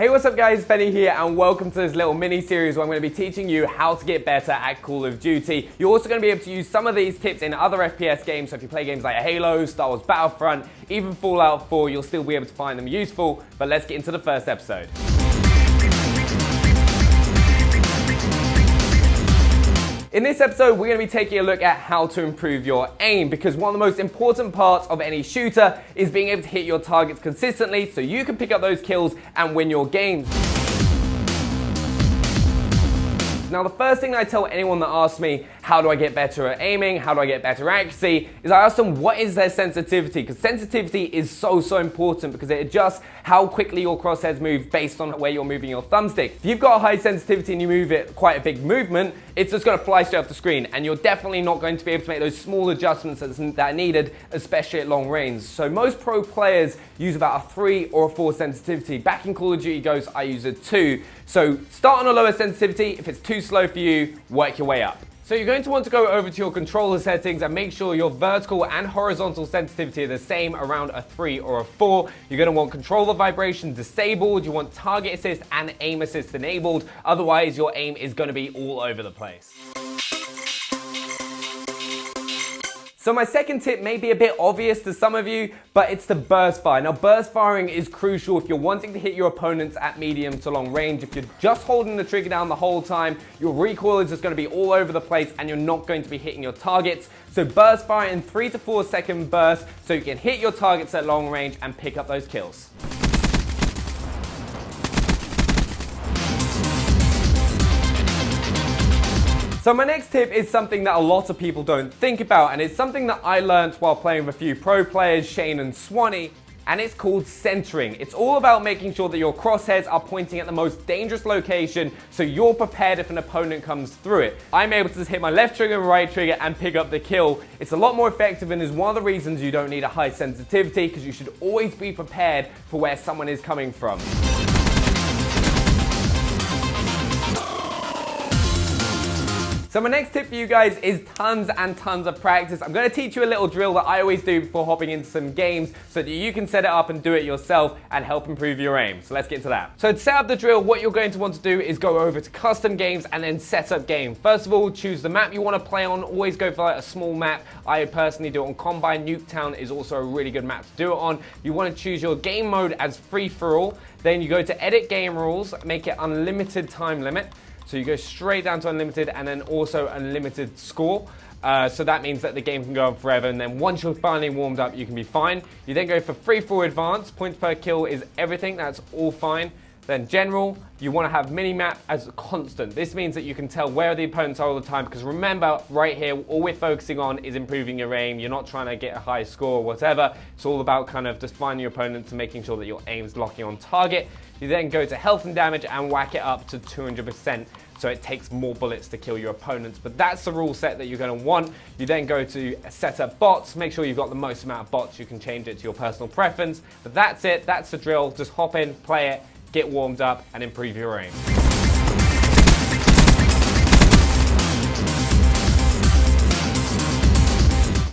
Hey, what's up guys, Benny here and welcome to this little mini series where I'm going to be teaching you how to get better at Call of Duty. You're also going to be able to use some of these tips in other FPS games, so if you play games like Halo, Star Wars Battlefront, even Fallout 4, you'll still be able to find them useful. But let's get into the first episode. In this episode, we're going to be taking a look at how to improve your aim, because one of the most important parts of any shooter is being able to hit your targets consistently so you can pick up those kills and win your games. Now, the first thing I tell anyone that asks me, how do I get better at aiming, how do I get better at accuracy, is I ask them what is their sensitivity, because sensitivity is so important because it adjusts how quickly your crosshairs move based on where you're moving your thumbstick. If you've got a high sensitivity and you move it quite a big movement, it's just going to fly straight off the screen, and you're definitely not going to be able to make those small adjustments that are needed, especially at long range. So most pro players use about a 3 or a 4 sensitivity. Back in Call of Duty Ghosts, I use a 2. So start on a lower sensitivity. If it's too slow for you, work your way up. So you're going to want to go over to your controller settings and make sure your vertical and horizontal sensitivity are the same, around a 3 or a 4. You're going to want controller vibration disabled. You want target assist and aim assist enabled. Otherwise, your aim is going to be all over the place. So my second tip may be a bit obvious to some of you, but it's the burst fire. Now, burst firing is crucial if you're wanting to hit your opponents at medium to long range. If you're just holding the trigger down the whole time, your recoil is just going to be all over the place and you're not going to be hitting your targets. So burst fire in 3 to 4 second bursts so you can hit your targets at long range and pick up those kills. So my next tip is something that a lot of people don't think about, and it's something that I learned while playing with a few pro players, Shane and Swanee, and it's called centering. It's all about making sure that your crosshairs are pointing at the most dangerous location so you're prepared if an opponent comes through it. I'm able to just hit my left trigger and right trigger and pick up the kill. It's a lot more effective and is one of the reasons you don't need a high sensitivity, because you should always be prepared for where someone is coming from. So my next tip for you guys is tons and tons of practice. I'm going to teach you a little drill that I always do before hopping into some games so that you can set it up and do it yourself and help improve your aim. So let's get into that. So to set up the drill, what you're going to want to do is go over to custom games and then set up game. First of all, choose the map you want to play on. Always go for like a small map. I personally do it on Combine. Nuketown is also a really good map to do it on. You want to choose your game mode as free for all. Then you go to edit game rules, make it unlimited time limit. So you go straight down to unlimited and then also unlimited score. So that means that the game can go on forever, and then once you're finally warmed up, you can be fine. You then go for free for advanced. Points per kill is everything. That's all fine. Then general, you want to have mini-map as a constant. This means that you can tell where the opponents are all the time, because remember, right here, all we're focusing on is improving your aim. You're not trying to get a high score or whatever. It's all about kind of just finding your opponents and making sure that your aim's locking on target. You then go to health and damage and whack it up to 200%, so it takes more bullets to kill your opponents. But that's the rule set that you're going to want. You then go to set up bots, make sure you've got the most amount of bots. You can change it to your personal preference. But that's it, that's the drill. Just hop in, play it, get warmed up, and improve your aim.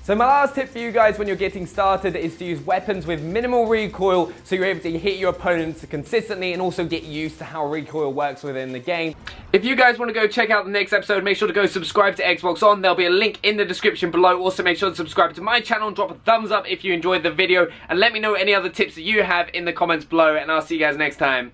So my last tip for you guys when you're getting started is to use weapons with minimal recoil so you're able to hit your opponents consistently and also get used to how recoil works within the game. If you guys want to go check out the next episode, make sure to go subscribe to Xbox On. There'll be a link in the description below. Also make sure to subscribe to my channel and drop a thumbs up if you enjoyed the video, and let me know any other tips that you have in the comments below, and I'll see you guys next time.